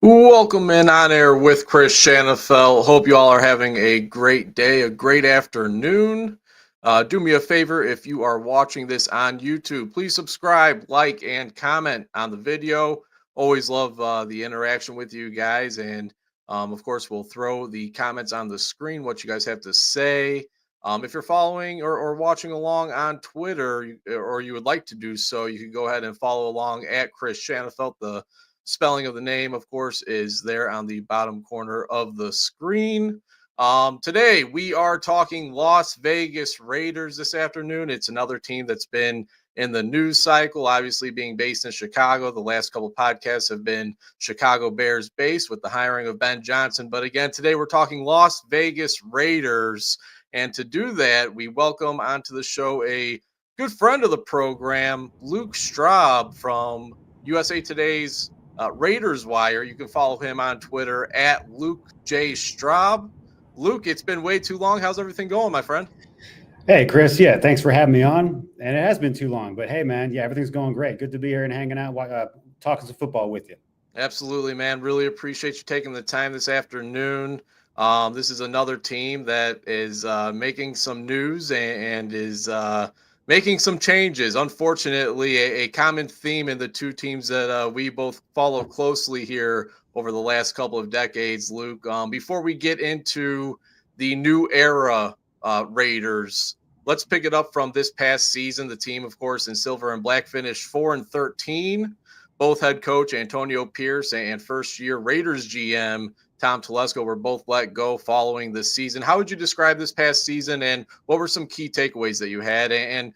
Welcome in on air with Chris Shanafel. Hope you all are having a great day, a great afternoon. Do me a favor, if you are watching this on YouTube, please subscribe, like, and comment on the video. Always love the interaction with you guys. And of course, we'll throw the comments on the screen, what you guys have to say. If you're following or watching along on Twitter, or you would like to do so, you can go ahead and follow along at Chris Shanafelt. The spelling of the name, of course, is there on the bottom corner of the screen. Today, we are talking Las Vegas Raiders this afternoon. It's another team that's been in the news cycle, obviously being based in Chicago. The last couple of podcasts have been Chicago Bears based with the hiring of Ben Johnson. But again, today we're talking Las Vegas Raiders. And to do that, we welcome onto the show a good friend of the program, Luke Straub from USA Today's Raiders Wire. You can follow him on Twitter at Luke J. Straub. Luke, it's been way too long. How's everything going, my friend? Hey, Chris. Yeah, thanks for having me on. And it has been too long, but hey, man, yeah, everything's going great. Good to be here and hanging out, talking some football with you. Absolutely, man. Really appreciate you taking the time this afternoon. This is another team that is making some news and is making some changes. Unfortunately, a common theme in the two teams that we both follow closely here over the last couple of decades, Luke. Before we get into the new era Raiders, let's pick it up from this past season. The team, of course, in silver and black finished 4-13. Both head coach Antonio Pierce and first-year Raiders GM Tom Telesco were both let go following this season. How would you describe this past season, and what were some key takeaways that you had? And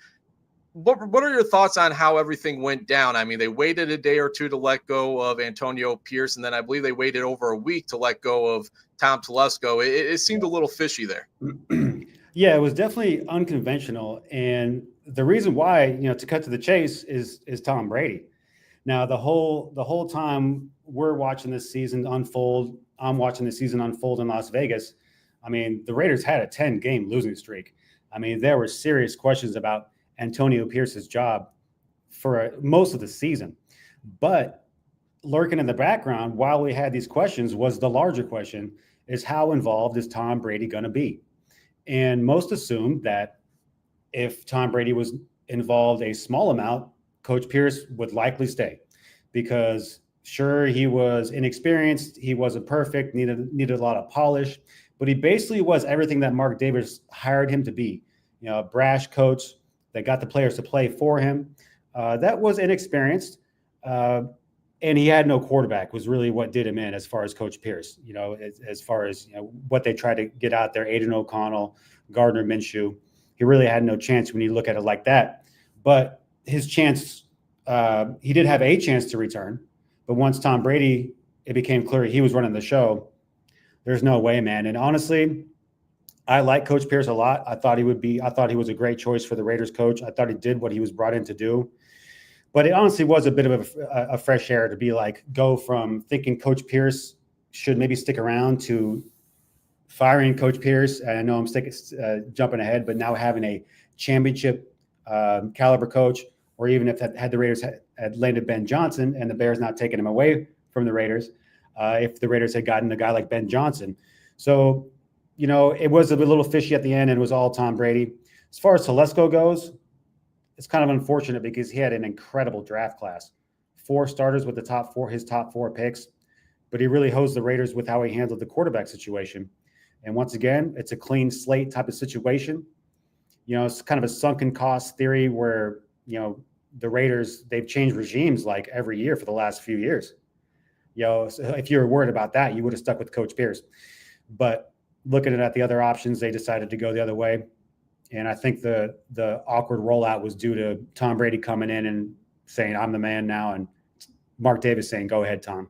what are your thoughts on how everything went down? I mean, they waited a day or two to let go of Antonio Pierce, and then I believe they waited over a week to let go of Tom Telesco. It seemed a little fishy there. Yeah, it was definitely unconventional. And the reason why, to cut to the chase, is Tom Brady. Now, the whole time we're watching this season unfold, I'm watching the season unfold in Las Vegas. I mean, the Raiders had a 10-game losing streak. I mean, there were serious questions about Antonio Pierce's job for most of the season. But lurking in the background while we had these questions was the larger question, is how involved is Tom Brady going to be? And most assumed that if Tom Brady was involved a small amount, Coach Pierce would likely stay, because sure, he was inexperienced, he wasn't perfect, needed a lot of polish, but he basically was everything that Mark Davis hired him to be. A brash coach that got the players to play for him. That was inexperienced, and he had no quarterback was really what did him in as far as Coach Pierce. As far as what they tried to get out there, Aiden O'Connell, Gardner Minshew, he really had no chance when you look at it like that. But his chance, he did have a chance to return, but once Tom Brady, it became clear he was running the show. There's no way, man. And honestly, I like Coach Pierce a lot. I thought he was a great choice for the Raiders coach. I thought he did what he was brought in to do. But it honestly was a bit of a fresh air to go from thinking Coach Pierce should maybe stick around to firing Coach Pierce. And I know I'm jumping ahead, but now having a championship caliber coach, or even if had the Raiders had landed Ben Johnson and the Bears not taking him away from the Raiders, if the Raiders had gotten a guy like Ben Johnson. So, it was a little fishy at the end, and it was all Tom Brady. As far as Telesco goes, it's kind of unfortunate because he had an incredible draft class. 4 starters with his top four picks, but he really hosed the Raiders with how he handled the quarterback situation. And once again, it's a clean slate type of situation. It's kind of a sunken cost theory where, the Raiders, they've changed regimes like every year for the last few years. So if you were worried about that, you would have stuck with Coach Pierce. But looking at the other options, they decided to go the other way. And I think the awkward rollout was due to Tom Brady coming in and saying, I'm the man now, and Mark Davis saying, go ahead, Tom.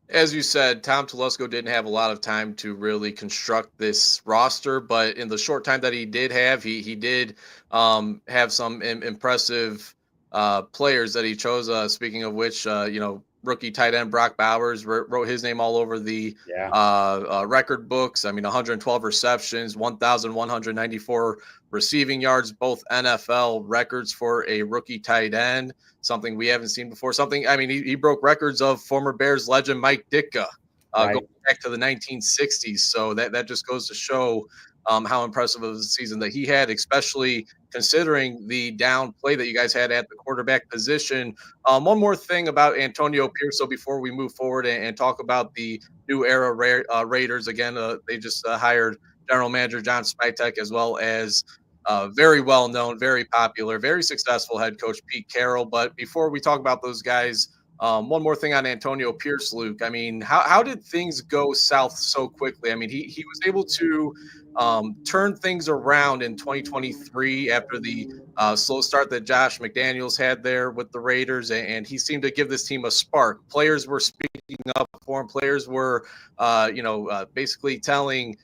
As you said, Tom Telesco didn't have a lot of time to really construct this roster, but in the short time that he did have, he did have some impressive players that he chose. Speaking of which, rookie tight end Brock Bowers wrote his name all over the record books. I mean, 112 receptions, 1,194 receiving yards, both NFL records for a rookie tight end, something we haven't seen before. He broke records of former Bears legend Mike Ditka going back to the 1960s. So that just goes to show how impressive of a season that he had, especially considering the down play that you guys had at the quarterback position. One more thing about Antonio Pierce, so before we move forward and talk about the new era Raiders, again, they just hired general manager John Spytek, as well as very well-known, very popular, very successful head coach Pete Carroll. But before we talk about those guys, one more thing on Antonio Pierce, Luke. I mean, how did things go south so quickly? I mean, he was able to turn things around in 2023 after the slow start that Josh McDaniels had there with the Raiders, and he seemed to give this team a spark. Players were speaking up for him. Players were, basically telling,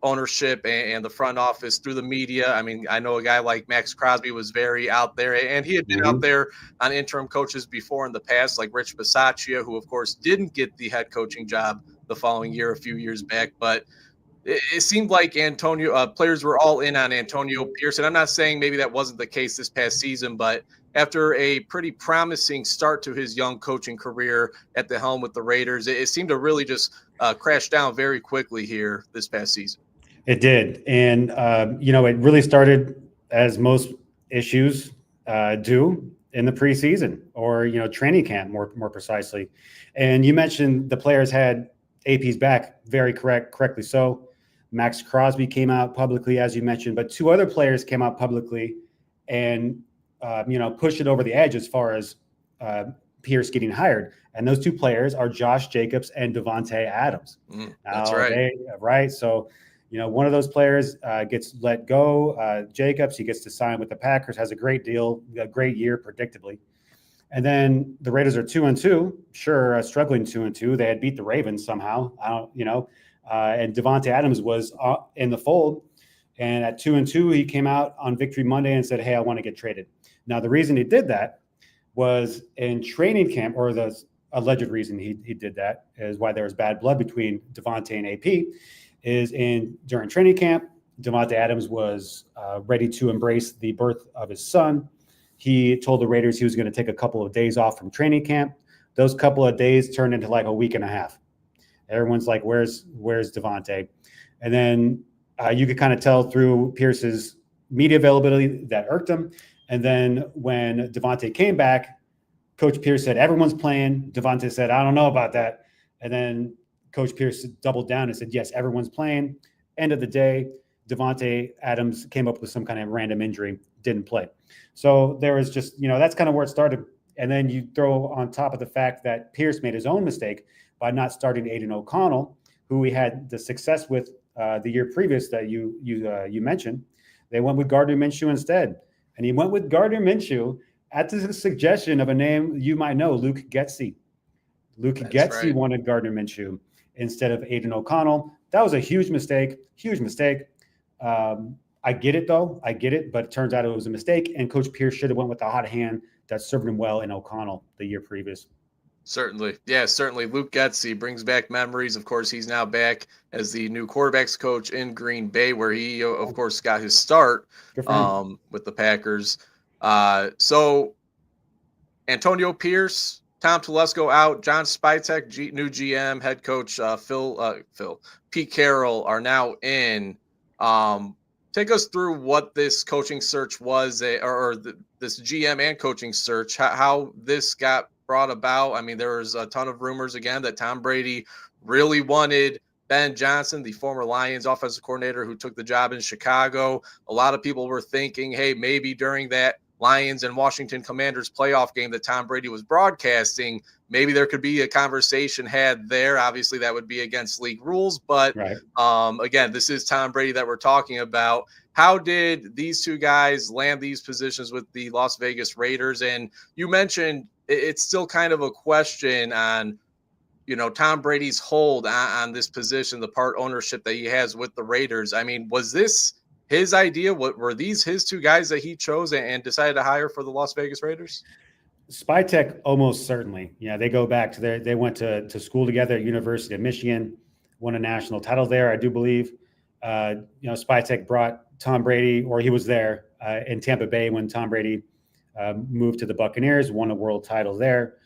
ownership and the front office through the media. I mean, I know a guy like Max Crosby was very out there, and he had been out there on interim coaches before in the past, like Rich Bisaccia, who, of course, didn't get the head coaching job the following year, a few years back. But it seemed like players were all in on Antonio Pierce. And I'm not saying maybe that wasn't the case this past season, but after a pretty promising start to his young coaching career at the helm with the Raiders, it seemed to really just crash down very quickly here this past season. It did. And, it really started, as most issues do, in the preseason or, training camp, more precisely. And you mentioned the players had AP's back, correctly so. Max Crosby came out publicly, as you mentioned, but two other players came out publicly and, pushed it over the edge as far as Pierce getting hired. And those two players are Josh Jacobs and Davante Adams. That's right. Right. So, one of those players gets let go. Jacobs, he gets to sign with the Packers, has a great deal, a great year, predictably. And then the Raiders are 2-2, sure, struggling 2-2. They had beat the Ravens somehow, and Davante Adams was in the fold. And at 2-2, he came out on Victory Monday and said, "Hey, I want to get traded." Now, the reason he did that was in training camp, or the alleged reason he did that is why there was bad blood between Davante and AP. During training camp, Davante Adams was ready to embrace the birth of his son. He told the Raiders he was going to take a couple of days off from training camp. Those couple of days turned into like a week and a half. Everyone's like, "Where's Davante?" And then you could kind of tell through Pierce's media availability that irked him. And then when Davante came back, Coach Pierce said, "Everyone's playing." Davante said, "I don't know about that." And then Coach Pierce doubled down and said, "Yes, everyone's playing." End of the day, Davante Adams came up with some kind of random injury, didn't play. So there was just, that's kind of where it started. And then you throw on top of the fact that Pierce made his own mistake by not starting Aiden O'Connell, who we had the success with the year previous that you mentioned. They went with Gardner Minshew instead. And he went with Gardner Minshew at the suggestion of a name you might know, Luke Getsy. Getsy wanted Gardner Minshew instead of Aiden O'Connell. That was a huge mistake. I get it, though. But it turns out it was a mistake, and Coach Pierce should have went with the hot hand that served him well in O'Connell the year previous. Certainly. Yeah, certainly. Luke Getsy brings back memories. Of course, he's now back as the new quarterbacks coach in Green Bay, where he, of course, got his start with the Packers. So Antonio Pierce, Tom Telesco out, John Spytek, new GM, head coach Pete Carroll are now in. Take us through what this coaching search was, this GM and coaching search, how this got brought about. I mean, there was a ton of rumors again that Tom Brady really wanted Ben Johnson, the former Lions offensive coordinator who took the job in Chicago. A lot of people were thinking, hey, maybe during that Lions and Washington Commanders playoff game that Tom Brady was broadcasting, maybe there could be a conversation had there. Obviously, that would be against league rules. But again, this is Tom Brady that we're talking about. How did these two guys land these positions with the Las Vegas Raiders? And you mentioned it's still kind of a question on, Tom Brady's hold on this position, the part ownership that he has with the Raiders. I mean, was this his idea? Were these his two guys that he chose and decided to hire for the Las Vegas Raiders? Spytech, almost certainly. Yeah, they go back to they went to school together at University of Michigan, won a national title there, I do believe. Spytech brought Tom Brady, or he was there in Tampa Bay when Tom Brady moved to the Buccaneers, won a world title there.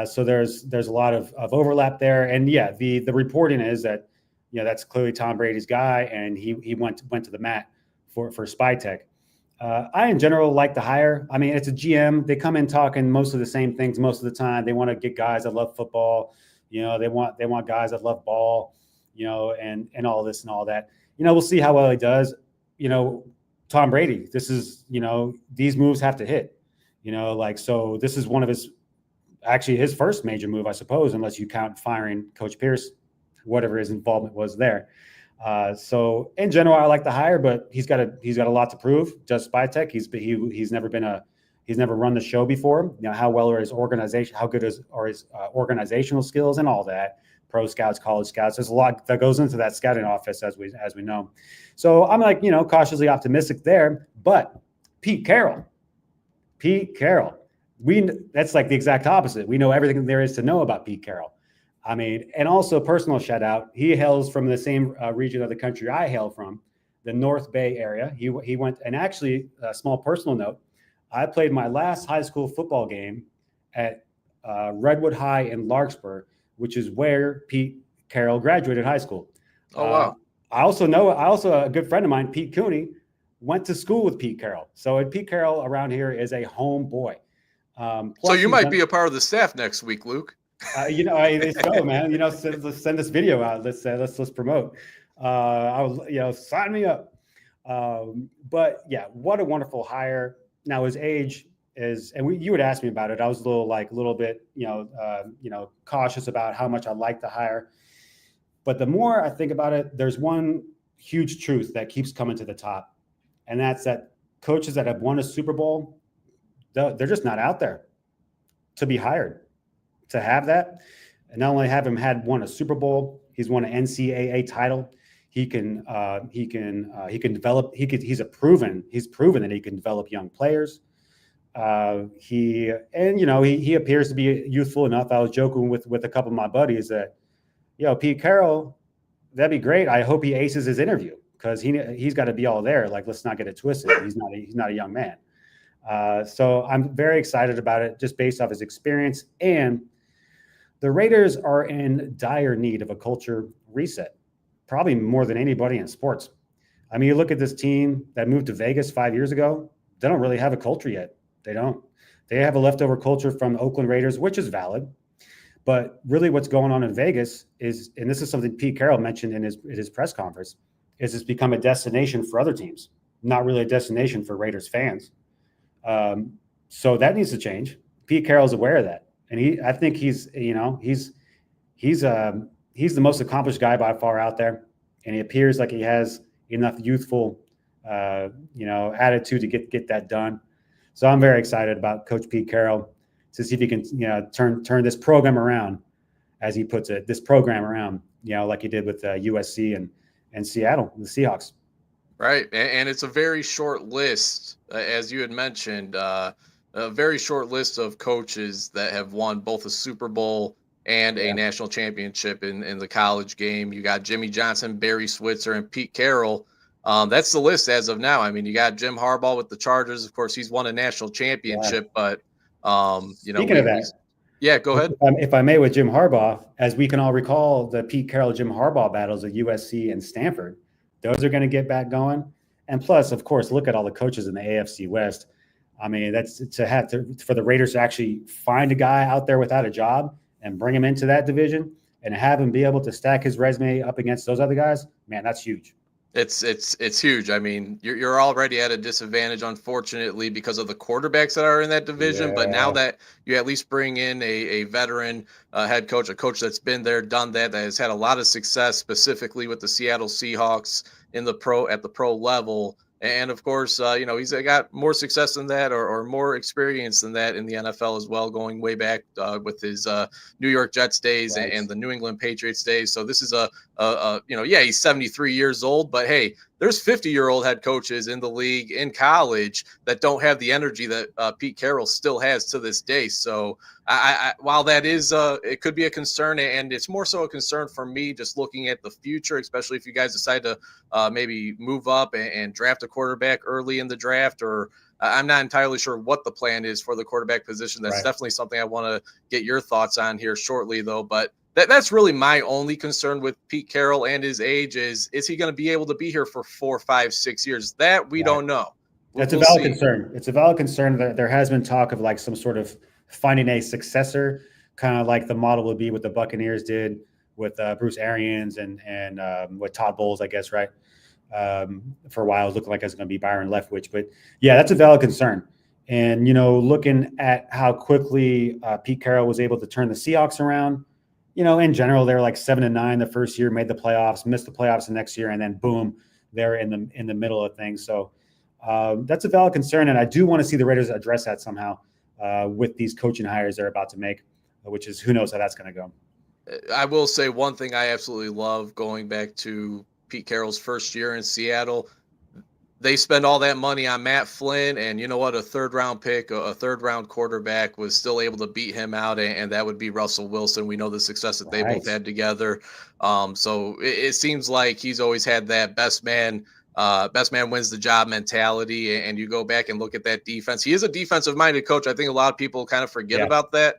So there's a lot of overlap there, and yeah, the reporting is that that's clearly Tom Brady's guy, and he went to the mat for Spytech. I, in general, like the hire. I mean, it's a GM. They come in talking most of the same things most of the time. They want to get guys that love football. They want guys that love ball. And all this and all that. We'll see how well he does. Tom Brady. This is these moves have to hit. So this is one of his first major move, I suppose, unless you count firing Coach Pierce, whatever his involvement was there. So in general, I like the hire, but he's got a lot to prove. Just Spytech, he's never run the show before. How well are his organization? How good are his organizational skills and all that? Pro scouts, college scouts. There's a lot that goes into that scouting office, as we know. So I'm cautiously optimistic there. But Pete Carroll, that's like the exact opposite. We know everything there is to know about Pete Carroll. I mean, and also personal shout out. He hails from the same region of the country I hail from, the North Bay area. He went, and actually, a small personal note, I played my last high school football game at Redwood High in Larkspur, which is where Pete Carroll graduated high school. Oh, wow. I also a good friend of mine, Pete Cooney, went to school with Pete Carroll. So Pete Carroll around here is a home boy. So you might be a part of the staff next week, Luke. Let's go, man. Let's send this video out. Let's promote. Sign me up. But yeah, what a wonderful hire. Now his age is, and you would ask me about it. I was a little bit, cautious about how much I like the hire. But the more I think about it, there's one huge truth that keeps coming to the top, and that's that coaches that have won a Super Bowl, they're just not out there to be hired. To have that, and not only have him won a Super Bowl, he's won an NCAA title. He's proven that he can develop young players. He appears to be youthful enough. I was joking with a couple of my buddies that, Pete Carroll, that'd be great. I hope he aces his interview because he's got to be all there. Like, let's not get it twisted. He's not a young man. So I'm very excited about it, just based off his experience. And the Raiders are in dire need of a culture reset, probably more than anybody in sports. I mean, you look at this team that moved to Vegas 5 years ago, they don't really have a culture yet. They don't. They have a leftover culture from the Oakland Raiders, which is valid. But really what's going on in Vegas is, and this is something Pete Carroll mentioned in his press conference, is it's become a destination for other teams, not really a destination for Raiders fans. So that needs to change. Pete Carroll's aware of that. And I think he's the most accomplished guy by far out there. And he appears like he has enough youthful, attitude to get that done. So I'm very excited about Coach Pete Carroll to see if he can, turn this program around, as he puts it, like he did with USC and Seattle, the Seahawks. Right. And it's a very short list, as you had mentioned, a very short list of coaches that have won both a Super Bowl and a national championship in the college game. You got Jimmy Johnson, Barry Switzer, and Pete Carroll. That's the list as of now. I mean, you got Jim Harbaugh with the Chargers. Of course, he's won a national championship, but Speaking of that, yeah, go ahead. If I may, with Jim Harbaugh, as we can all recall, the Pete Carroll, Jim Harbaugh battles at USC and Stanford, those are going to get back going. And plus, of course, look at all the coaches in the AFC West. I mean, that's for the Raiders to actually find a guy out there without a job and bring him into that division and have him be able to stack his resume up against those other guys. Man, that's huge. It's huge. I mean, you're already at a disadvantage, unfortunately, because of the quarterbacks that are in that division. Yeah. But now that you at least bring in a veteran head coach, a coach that's been there, done that has had a lot of success, specifically with the Seattle Seahawks at the pro level. And of course, he's got more success than that or more experience than that in the NFL as well, going way back with his New York Jets days and the New England Patriots days. So this is he's 73 years old, but hey, there's 50-year-old head coaches in the league in college that don't have the energy that Pete Carroll still has to this day. So while that is it could be a concern, and it's more so a concern for me just looking at the future, especially if you guys decide to maybe move up and draft a quarterback early in the draft, or I'm not entirely sure what the plan is for the quarterback position. That's definitely something I want to get your thoughts on here shortly, though. But that's really my only concern with Pete Carroll and his age is he going to be able to be here for 4, 5, 6 years? That we don't know. That's a valid concern. It's a valid concern that there has been talk of like some sort of finding a successor, kind of like the model would be what the Buccaneers did with Bruce Arians and with Todd Bowles, I guess, right? For a while, it looked like it was going to be Byron Leftwich. But yeah, that's a valid concern. And, looking at how quickly Pete Carroll was able to turn the Seahawks around, in general, they were like 7-9 the first year, made the playoffs, missed the playoffs the next year, and then boom, they're in the middle of things. So that's a valid concern, and I do want to see the Raiders address that somehow with these coaching hires they're about to make, which is who knows how that's going to go. I will say one thing I absolutely love going back to Pete Carroll's first year in Seattle. They spend all that money on Matt Flynn, and you know what? A third-round pick, a third-round quarterback was still able to beat him out, and that would be Russell Wilson. We know the success that they both had together. So it seems like he's always had that best man wins the job mentality, and you go back and look at that defense. He is a defensive-minded coach. I think a lot of people kind of forget about that.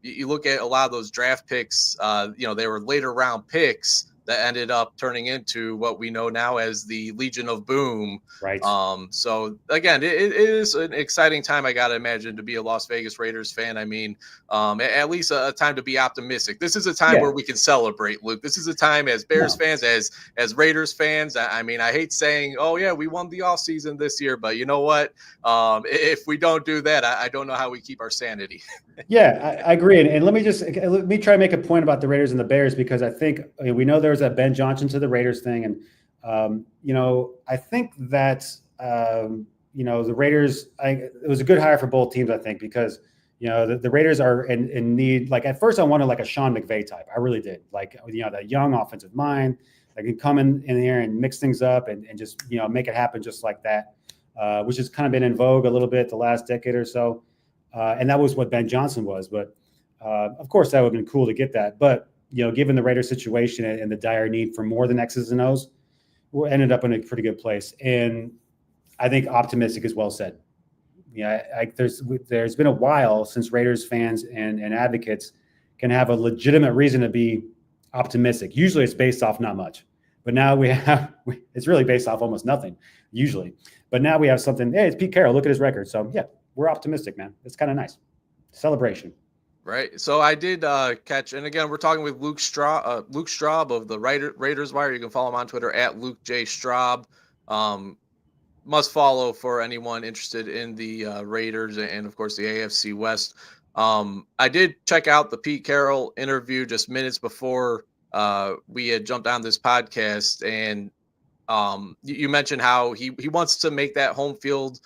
You look at a lot of those draft picks, they were later-round picks that ended up turning into what we know now as the Legion of Boom. Right. So again, it is an exciting time, I got to imagine, to be a Las Vegas Raiders fan. I mean, at least a time to be optimistic. This is a time where we can celebrate, Luke. This is a time as Bears fans, as Raiders fans. I mean, I hate saying, oh yeah, we won the offseason this year, but you know what? If we don't do that, I don't know how we keep our sanity. Yeah, I agree. And let me try to make a point about the Raiders and the Bears, because I think we know there was that Ben Johnson to the Raiders thing. And, I think that, the Raiders, it was a good hire for both teams, I think, because, the Raiders are in need. Like at first I wanted like a Sean McVay type. I really did. Like, that young offensive mind that can come in here and mix things up and just, make it happen just like that, which has kind of been in vogue a little bit the last decade or so. And that was what Ben Johnson was. But of course, that would have been cool to get that. But, given the Raiders situation and the dire need for more than X's and O's, we ended up in a pretty good place. And I think optimistic is well said. There's been a while since Raiders fans and advocates can have a legitimate reason to be optimistic. Usually it's based off not much. But now it's really based off almost nothing, usually. But now we have something, hey, it's Pete Carroll. Look at his record. So, yeah. We're optimistic, man. It's kind of nice. Celebration. Right. So I did catch, and again, we're talking with Luke Straub of the Raiders Wire. You can follow him on Twitter at Luke J. Straub. Must follow for anyone interested in the Raiders and, of course, the AFC West. I did check out the Pete Carroll interview just minutes before we had jumped on this podcast, and you mentioned how he wants to make that home field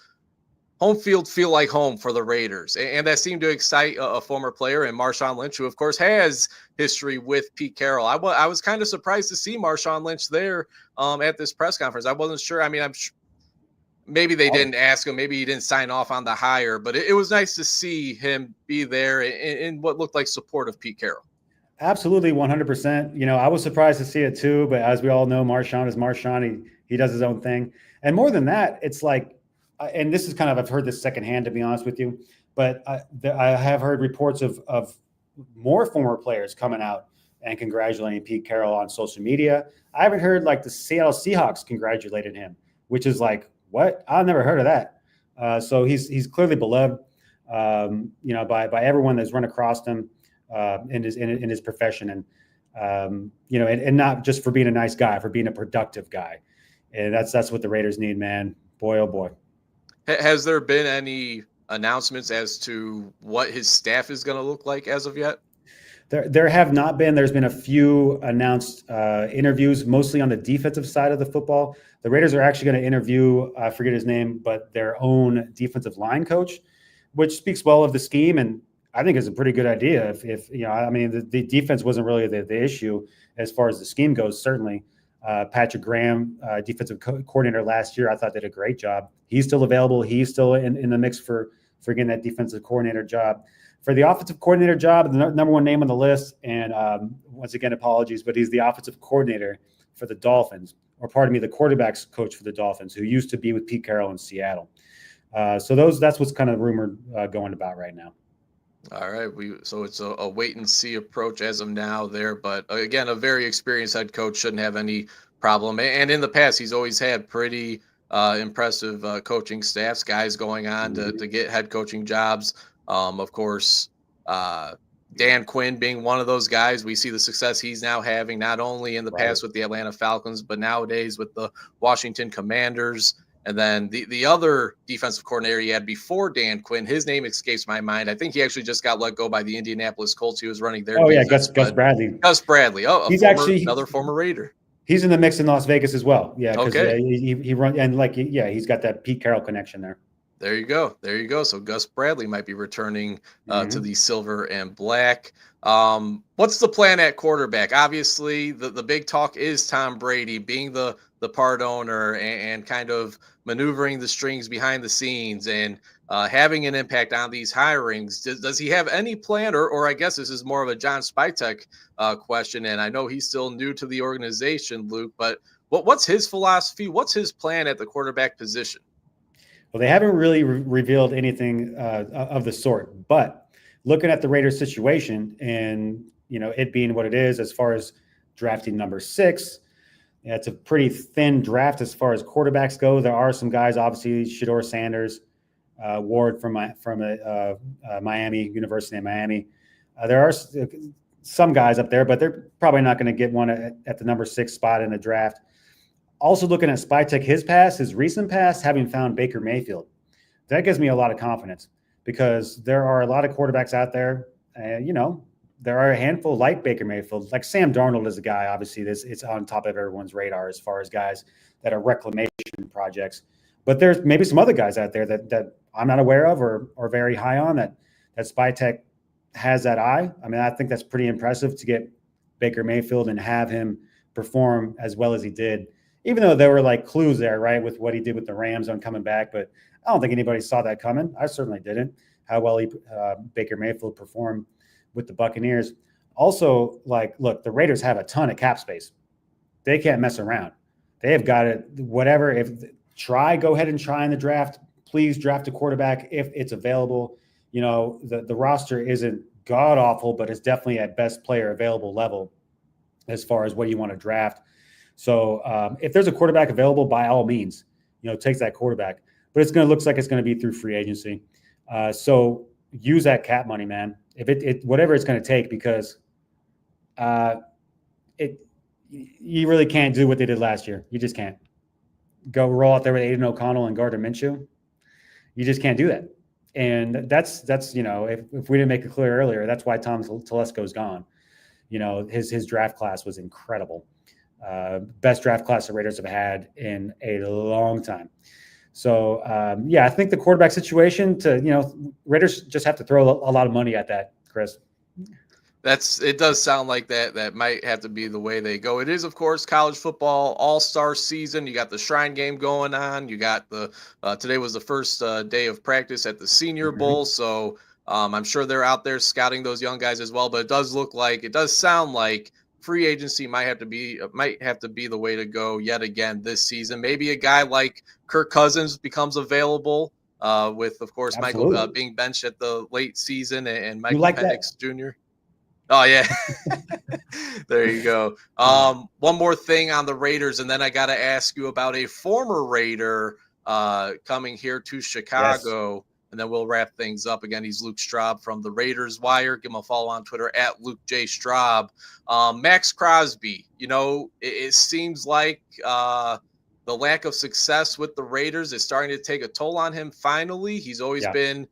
feel like home for the Raiders. And that seemed to excite a former player in Marshawn Lynch, who, of course, has history with Pete Carroll. I was kind of surprised to see Marshawn Lynch there at this press conference. I wasn't sure. I mean, I'm sure maybe they didn't ask him. Maybe he didn't sign off on the hire. But it was nice to see him be there in what looked like support of Pete Carroll. Absolutely, 100%. I was surprised to see it too. But as we all know, Marshawn is Marshawn. He does his own thing. And more than that, it's like, and this is kind of, I've heard this secondhand, to be honest with you, but I have heard reports of more former players coming out and congratulating Pete Carroll on social media. I haven't heard like the Seattle Seahawks congratulated him, which is like, what? I've never heard of that. So he's clearly beloved, by everyone that's run across him in his profession, and and not just for being a nice guy, for being a productive guy. And that's what the Raiders need, man. Boy, oh boy. Has there been any announcements as to what his staff is going to look like as of yet? There have not been. There's been a few announced interviews, mostly on the defensive side of the football. The Raiders are actually going to interview, I forget his name, but their own defensive line coach, which speaks well of the scheme, and I think is a pretty good idea. If the defense wasn't really the issue as far as the scheme goes, certainly. Patrick Graham, defensive coordinator last year, I thought did a great job. He's still available. He's still in the mix for getting that defensive coordinator job. For the offensive coordinator job, the number one name on the list, and once again, apologies, but he's the offensive coordinator for the Dolphins, or pardon me, the quarterback's coach for the Dolphins, who used to be with Pete Carroll in Seattle. So that's what's kind of rumored going about right now. All right, so it's a wait and see approach as of now there, but again, a very experienced head coach shouldn't have any problem. And in the past, he's always had pretty impressive coaching staffs, guys going on to get head coaching jobs. Of course, Dan Quinn being one of those guys. We see the success he's now having, not only in the past with the Atlanta Falcons, but nowadays with the Washington Commanders. And then the other defensive coordinator he had before Dan Quinn, his name escapes my mind. I think he actually just got let go by the Indianapolis Colts. He was running their defense. Gus Bradley. Gus Bradley. Oh, another former Raider. He's in the mix in Las Vegas as well. Yeah. Okay. He run and he's got that Pete Carroll connection there. There you go. So Gus Bradley might be returning to the silver and black. What's the plan at quarterback? Obviously, the big talk is Tom Brady being the part owner and kind of maneuvering the strings behind the scenes and having an impact on these hirings. Does he have any plan, or I guess this is more of a John Spytek question, and I know he's still new to the organization, Luke, but what's his philosophy? What's his plan at the quarterback position? Well, they haven't really revealed anything of the sort, but looking at the Raiders situation and, it being what it is as far as drafting number 6, it's a pretty thin draft as far as quarterbacks go. There are some guys, obviously, Shedeur Sanders, Ward from Miami, University of Miami. There are some guys up there, but they're probably not going to get one at the number 6 spot in the draft. Also looking at Spytek, his recent past, having found Baker Mayfield, that gives me a lot of confidence because there are a lot of quarterbacks out there. There are a handful like Baker Mayfield, like Sam Darnold is a guy. Obviously, it's on top of everyone's radar as far as guys that are reclamation projects. But there's maybe some other guys out there that I'm not aware of or very high on that Spytek has that eye. I mean, I think that's pretty impressive to get Baker Mayfield and have him perform as well as he did. Even though there were like clues there, right, with what he did with the Rams on coming back, but I don't think anybody saw that coming. I certainly didn't. How well Baker Mayfield performed with the Buccaneers. Also, look, the Raiders have a ton of cap space. They can't mess around. They have got it. Whatever. Go ahead and try in the draft. Please draft a quarterback if it's available. The roster isn't god awful, but it's definitely at best player available level as far as what you want to draft. So if there's a quarterback available, by all means, takes that quarterback. But looks like it's going to be through free agency. So use that cap money, man. If whatever it's going to take, because you really can't do what they did last year. You just can't go roll out there with Aiden O'Connell and Gardner Minshew. You just can't do that. And that's if we didn't make it clear earlier, that's why Tom Telesco's gone. His draft class was incredible. Best draft class the Raiders have had in a long time. So, I think the quarterback situation Raiders just have to throw a lot of money at that, Chris. It does sound like that might have to be the way they go. It is, of course, college football all-star season. You got the Shrine Game going on. You got today was the first day of practice at the Senior Bowl. So I'm sure they're out there scouting those young guys as well. But it does sound like free agency might have to be the way to go yet again this season. Maybe a guy like Kirk Cousins becomes available with, of course, Absolutely. Michael being benched at the late season and Michael Penix Jr. Oh, yeah. There you go. One more thing on the Raiders, and then I got to ask you about a former Raider coming here to Chicago. Yes. And then we'll wrap things up. Again, he's Luke Straub from the Raiders Wire. Give him a follow on Twitter at Luke J. Straub. Max Crosby, it seems like the lack of success with the Raiders is starting to take a toll on him finally. He's always been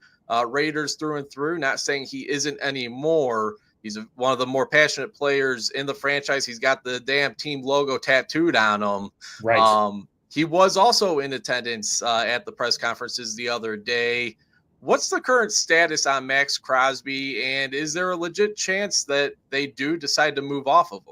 Raiders through and through, not saying he isn't anymore. He's one of the more passionate players in the franchise. He's got the damn team logo tattooed on him. Right. He was also in attendance at the press conferences the other day. What's the current status on Max Crosby, and is there a legit chance that they do decide to move off of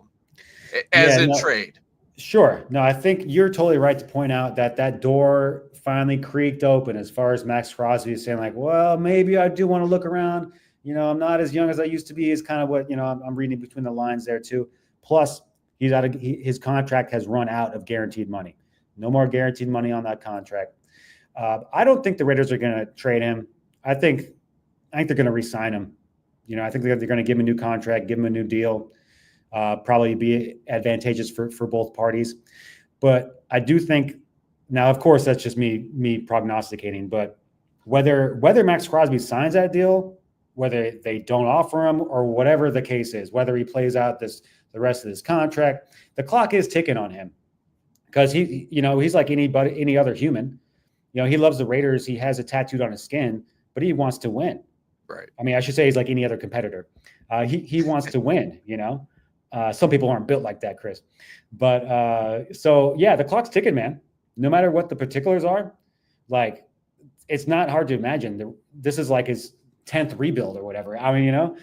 him trade? Sure. No, I think you're totally right to point out that that door finally creaked open as far as Max Crosby is saying, like, well, maybe I do want to look around. I'm not as young as I used to be, is kind of what, I'm reading between the lines there too. Plus, his contract has run out of guaranteed money. No more guaranteed money on that contract. I don't think the Raiders are going to trade him. I think they're going to re-sign him. I think they're going to give him a new contract, give him a new deal. Probably be advantageous for both parties. But I do think now, of course, that's just me prognosticating. But whether Max Crosby signs that deal, whether they don't offer him, or whatever the case is, whether he plays out the rest of his contract, the clock is ticking on him because he's like any other human. He loves the Raiders. He has it tattooed on his skin, but he wants to win. Right. I mean, I should say he's like any other competitor. He wants to win. Some people aren't built like that, Chris. But so yeah, the clock's ticking, man. No matter what the particulars are, like it's not hard to imagine. This is like his 10th rebuild or whatever. I mean,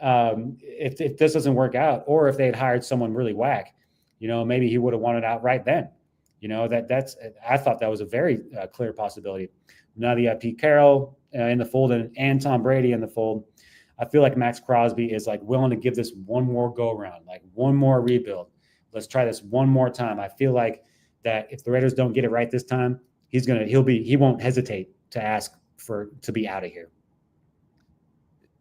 if this doesn't work out, or if they had hired someone really whack, maybe he would have wanted out right then. I thought that was a very clear possibility. Now that you have Pete Carroll in the fold and Tom Brady in the fold, I feel like Max Crosby is like willing to give this one more go around, like one more rebuild. Let's try this one more time. I feel like that if the Raiders don't get it right this time, he won't hesitate to ask to be out of here.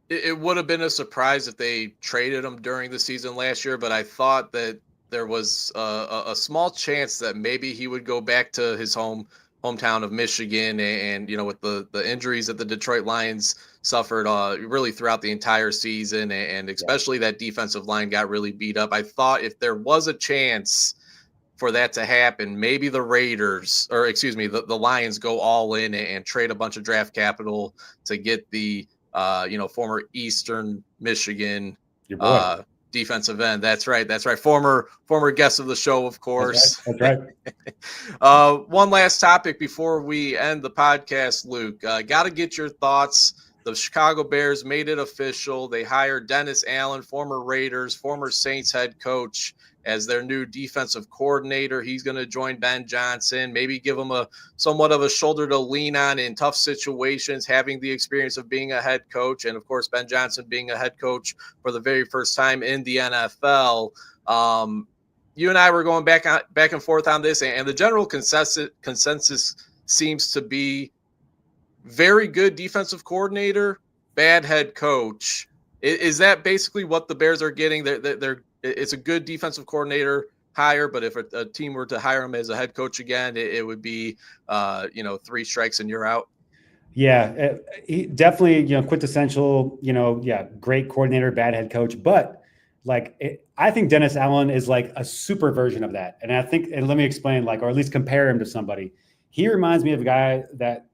It would have been a surprise if they traded him during the season last year, but I thought that there was a small chance that maybe he would go back to his hometown of Michigan, and with the injuries that the Detroit Lions suffered really throughout the entire season, and especially that defensive line got really beat up. I thought if there was a chance for that to happen, maybe the Lions go all in and trade a bunch of draft capital to get the former Eastern Michigan defensive end. That's right. Former guest of the show, of course. That's right. One last topic before we end the podcast, Luke. Got to get your thoughts. The Chicago Bears made it official. They hired Dennis Allen, former Raiders, former Saints head coach, as their new defensive coordinator. He's going to join Ben Johnson, maybe give him somewhat of a shoulder to lean on in tough situations, having the experience of being a head coach. And of course, Ben Johnson being a head coach for the very first time in the NFL. You and I were going back and forth on this, and the general consensus seems to be very good defensive coordinator, bad head coach. Is that basically what the Bears are getting? It's a good defensive coordinator hire, but if a team were to hire him as a head coach again, it would be, 3 strikes and you're out. Yeah, he definitely, quintessential, great coordinator, bad head coach. But I think Dennis Allen is like a super version of that. And let me explain, or at least compare him to somebody. He reminds me of a guy that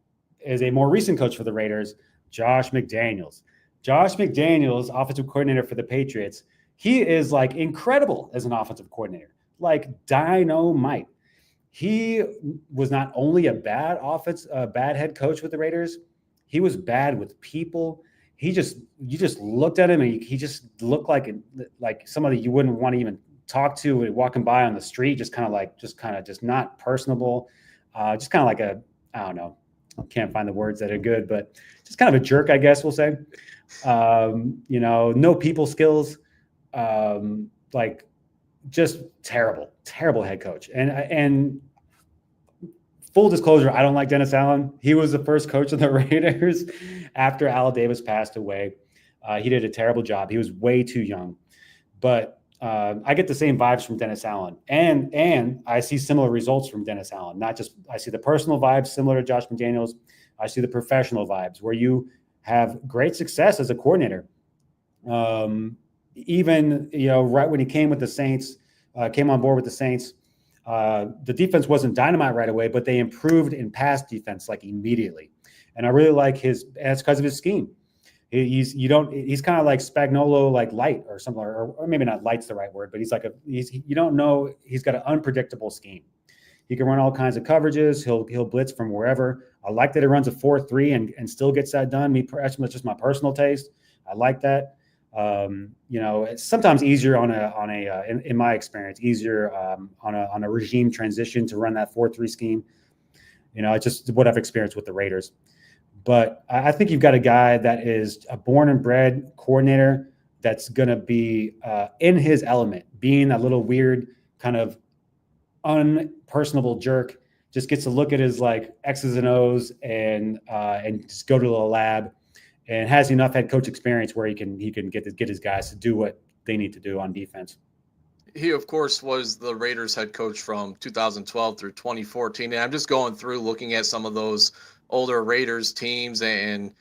is a more recent coach for the Raiders, Josh McDaniels. Josh McDaniels, offensive coordinator for the Patriots. He is incredible as an offensive coordinator, like dynamite. He was not only a bad head coach with the Raiders, he was bad with people. You just looked at him and he just looked like somebody you wouldn't want to even talk to walking by on the street, just not personable. Just kind of like I don't know. I can't find the words that are good, but just kind of a jerk, I guess we'll say. No people skills. Just terrible head coach. And full disclosure, I don't like Dennis Allen. He was the first coach of the Raiders after Al Davis passed away. He did a terrible job. He was way too young, but I get the same vibes from Dennis Allen, and I see similar results from Dennis Allen. Not just I see the personal vibes similar to Josh McDaniels. I see the professional vibes where you have great success as a coordinator. Even right when he came with the Saints, came on board with the Saints, the defense wasn't dynamite right away, but they improved in pass defense immediately, and I really like that's because of his scheme. He's kind of like Spagnuolo, light or something, or maybe not light's the right word, but he's got an unpredictable scheme. He can run all kinds of coverages. He'll blitz from wherever. I like that he runs a 4-3 and still gets that done. That's just my personal taste. I like that. It's sometimes easier in my experience, easier on a regime transition to run that 4-3 scheme. It's just what I've experienced with the Raiders. But I think you've got a guy that is a born and bred coordinator that's going to be in his element, being a little weird, kind of unpersonable jerk. Just gets to look at his like X's and O's and just go to the lab, and has enough head coach experience where he can get his guys to do what they need to do on defense. He, of course, was the Raiders head coach from 2012 through 2014. And I'm just going through looking at some of those older Raiders teams and,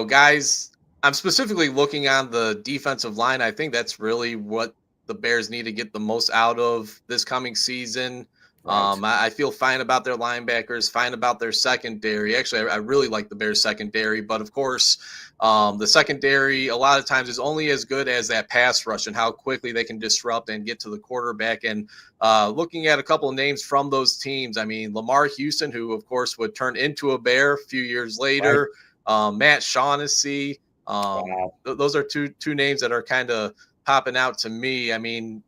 guys, I'm specifically looking on the defensive line. I think that's really what the Bears need to get the most out of this coming season. Right. I feel fine about their linebackers, fine about their secondary. Actually, I really like the Bears secondary, but of course, the secondary a lot of times is only as good as that pass rush and how quickly they can disrupt and get to the quarterback. And looking at a couple of names from those teams, I mean, Lamar Houston, who of course would turn into a Bear a few years later, right. Matt Shaughnessy. Wow. Those are two names that are kind of popping out to me. I mean,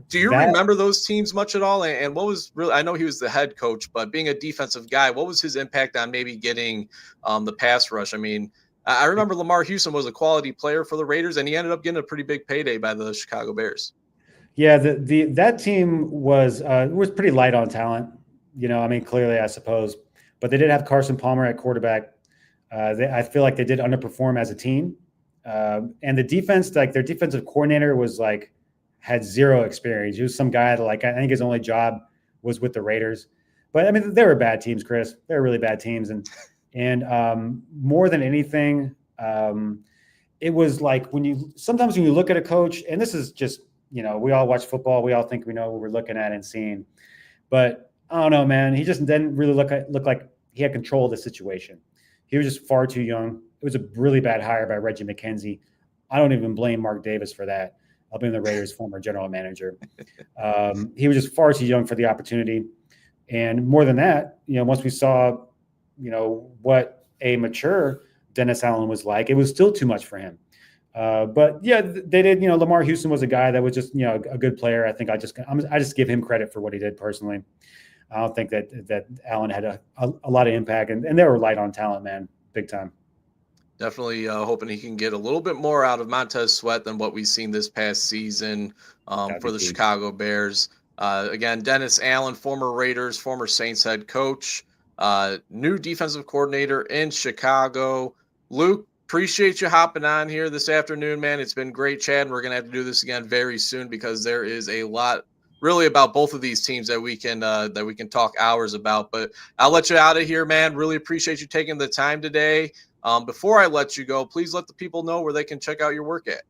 do you remember those teams much at all? And what was really, I know he was the head coach, but being a defensive guy, what was his impact on maybe getting the pass rush? I mean, I remember Lamar Houston was a quality player for the Raiders, and he ended up getting a pretty big payday by the Chicago Bears. Yeah, that team was pretty light on talent. I mean, clearly, I suppose, but they did have Carson Palmer at quarterback. I feel like they did underperform as a team, and the defense, like their defensive coordinator, had zero experience. He was some guy that, I think his only job was with the Raiders. But I mean, they were bad teams, Chris. They were really bad teams, and more than anything, it was like sometimes when you look at a coach, and this is just we all watch football, we all think we know what we're looking at and seeing, but I don't know, man. He just didn't really look like he had control of the situation. He was just far too young. It was a really bad hire by Reggie McKenzie. I don't even blame Mark Davis for that. I'll blame the Raiders' former general manager. He was just far too young for the opportunity. And more than that, once we saw, what a mature Dennis Allen was like, it was still too much for him. But yeah, they did. Lamar Houston was a guy that was just, a good player. I think I just give him credit for what he did personally. I don't think that Allen had a lot of impact, and they were light on talent, man, big time. Definitely hoping he can get a little bit more out of Montez Sweat than what we've seen this past season for the Chicago Bears. Again, Dennis Allen, former Raiders, former Saints head coach, new defensive coordinator in Chicago. Luke, appreciate you hopping on here this afternoon, man. It's been great chatting. We're going to have to do this again very soon because there is a lot really about both of these teams that we can talk hours about. But I'll let you out of here, man. Really appreciate you taking the time today. Before I let you go, please let the people know where they can check out your work at.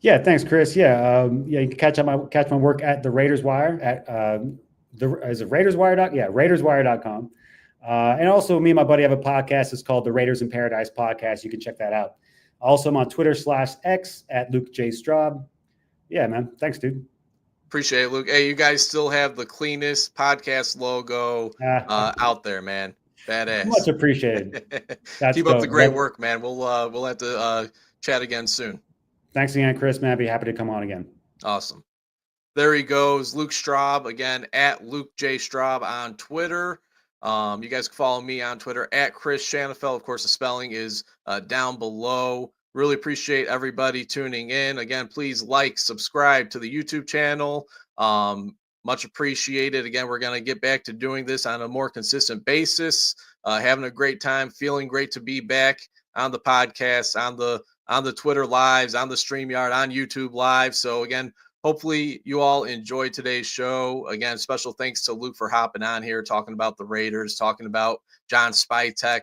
Yeah, thanks, Chris. Yeah, you can catch my work at the Raiders Wire at is it RaidersWire? Yeah, RaidersWire.com. And also, me and my buddy have a podcast. It's called the Raiders in Paradise Podcast. You can check that out. Also, I'm on Twitter/X at Luke J. Straub. Yeah, man. Thanks, dude. Appreciate it, Luke. Hey, you guys still have the cleanest podcast logo out there, man. Badass. Much appreciated. Keep up the great work, man. We'll have to chat again soon. Thanks again, Chris, man. I'd be happy to come on again. Awesome. There he goes, Luke Straub, again, at Luke J. Straub on Twitter. You guys can follow me on Twitter at Chris Shanafel. Of course, the spelling is down below. Really appreciate everybody tuning in. Again, please like, subscribe to the YouTube channel. Much appreciated. Again, we're going to get back to doing this on a more consistent basis. Having a great time, feeling great to be back on the podcast, on the Twitter lives, on the StreamYard, on YouTube live. So again, hopefully you all enjoyed today's show. Again, special thanks to Luke for hopping on here, talking about the Raiders, talking about John Spytek,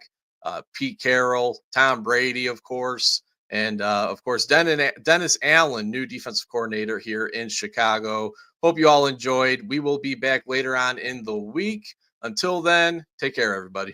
Pete Carroll, Tom Brady, of course, and of course, Dennis Allen, new defensive coordinator here in Chicago. Hope you all enjoyed. We will be back later on in the week. Until then, take care, everybody.